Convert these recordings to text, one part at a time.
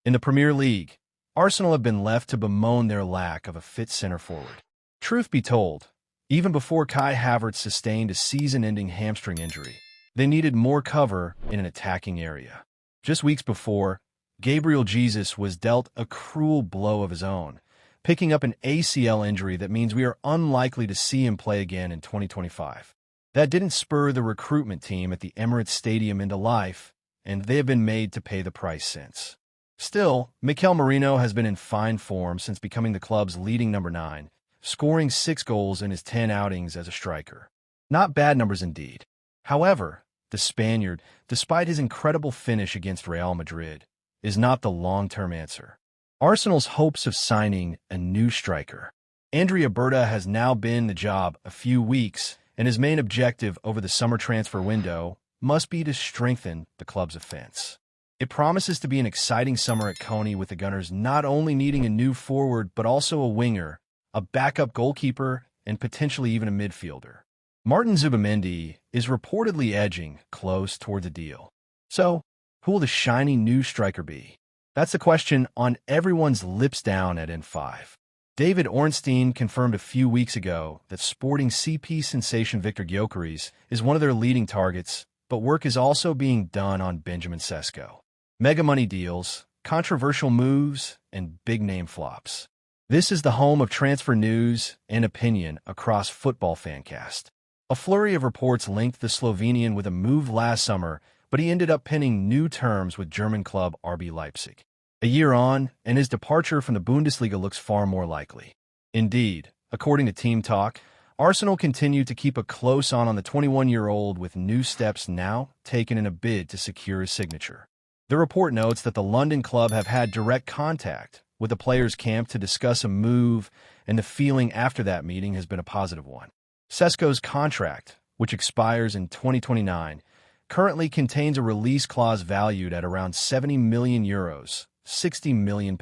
In the Premier League, Arsenal have been left to bemoan their lack of a fit center forward. Truth be told, even before Kai Havertz sustained a season-ending hamstring injury, they needed more cover in an attacking area. Just weeks before, Gabriel Jesus was dealt a cruel blow of his own, picking up an ACL injury that means we are unlikely to see him play again in 2025. That didn't spur the recruitment team at the Emirates Stadium into life, and they have been made to pay the price since. Still, Mikel Merino has been in fine form since becoming the club's leading number 9, scoring 6 goals in his 10 outings as a striker. Not bad numbers indeed. However, the Spaniard, despite his incredible finish against Real Madrid, is not the long-term answer. Arsenal's hopes of signing a new striker. Andrea Berta has now been in the job a few weeks, and his main objective over the summer transfer window must be to strengthen the club's offense. It promises to be an exciting summer at Coney, with the Gunners not only needing a new forward but also a winger, a backup goalkeeper, and potentially even a midfielder. Martin Zubimendi is reportedly edging close toward the deal. So, who will the shiny new striker be? That's the question on everyone's lips down at N5. David Ornstein confirmed a few weeks ago that Sporting CP sensation Victor Gyökeres is one of their leading targets, but work is also being done on Benjamin Sesko. Mega money deals, controversial moves, and big-name flops. This is the home of transfer news and opinion across Football Fancast. A flurry of reports linked the Slovenian with a move last summer, but he ended up penning new terms with German club RB Leipzig. A year on, and his departure from the Bundesliga looks far more likely. Indeed, according to Team Talk, Arsenal continue to keep a close eye on the 21-year-old, with new steps now taken in a bid to secure his signature. The report notes that the London club have had direct contact with the players' camp to discuss a move, and the feeling after that meeting has been a positive one. Sesko's contract, which expires in 2029, currently contains a release clause valued at around €70 million, £60 million.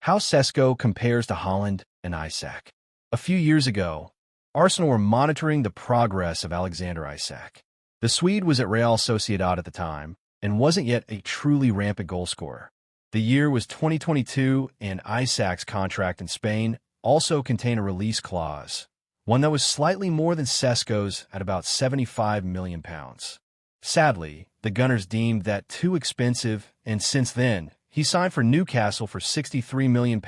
How Sesko compares to Haaland and Isak. A few years ago, Arsenal were monitoring the progress of Alexander Isak. The Swede was at Real Sociedad at the time and wasn't yet a truly rampant goalscorer. The year was 2022, and Isak's contract in Spain also contained a release clause, one that was slightly more than Sesko's at about £75 million. Sadly, the Gunners deemed that too expensive, and since then, he signed for Newcastle for £63 million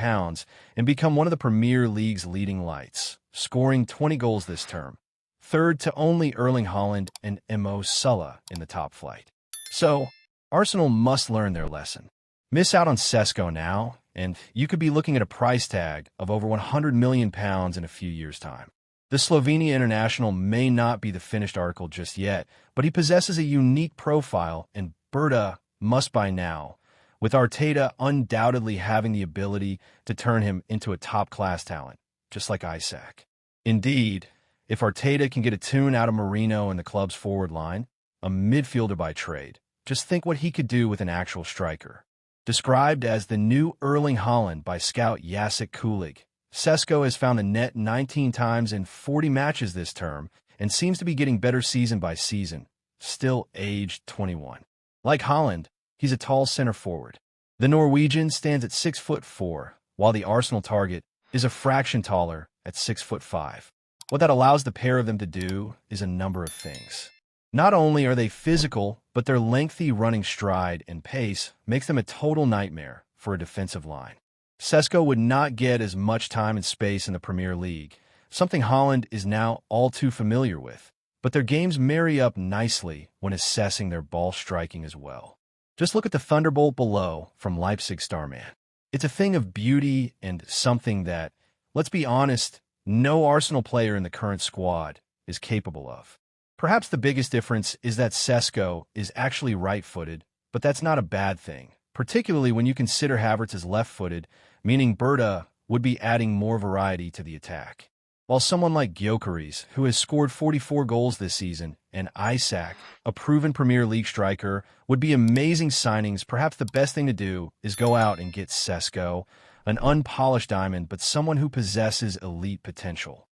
and become one of the Premier League's leading lights, scoring 20 goals this term, third to only Erling Haaland and Mo Salah in the top flight. So, Arsenal must learn their lesson. Miss out on Sesko now, and you could be looking at a price tag of over £100 million in a few years' time. The Slovenia international may not be the finished article just yet, but he possesses a unique profile, and Berta must by now, with Arteta undoubtedly having the ability to turn him into a top-class talent, just like Isak. Indeed, if Arteta can get a tune out of Merino in the club's forward line, a midfielder by trade, just think what he could do with an actual striker. Described as the new Erling Haaland by scout Jacek Kulig, Sesko has found the net 19 times in 40 matches this term and seems to be getting better season by season, still aged 21. Like Haaland, he's a tall center forward. The Norwegian stands at 6'4", while the Arsenal target is a fraction taller at 6'5". What that allows the pair of them to do is a number of things. Not only are they physical, but their lengthy running stride and pace makes them a total nightmare for a defensive line. Sesko would not get as much time and space in the Premier League, something Haaland is now all too familiar with, but their games marry up nicely when assessing their ball striking as well. Just look at the thunderbolt below from Leipzig starman. It's a thing of beauty and something that, let's be honest, no Arsenal player in the current squad is capable of. Perhaps the biggest difference is that Sesko is actually right-footed, but that's not a bad thing, particularly when you consider Havertz is left-footed, meaning Berta would be adding more variety to the attack. While someone like Gyökeres, who has scored 44 goals this season, and Isak, a proven Premier League striker, would be amazing signings, perhaps the best thing to do is go out and get Sesko, an unpolished diamond but someone who possesses elite potential.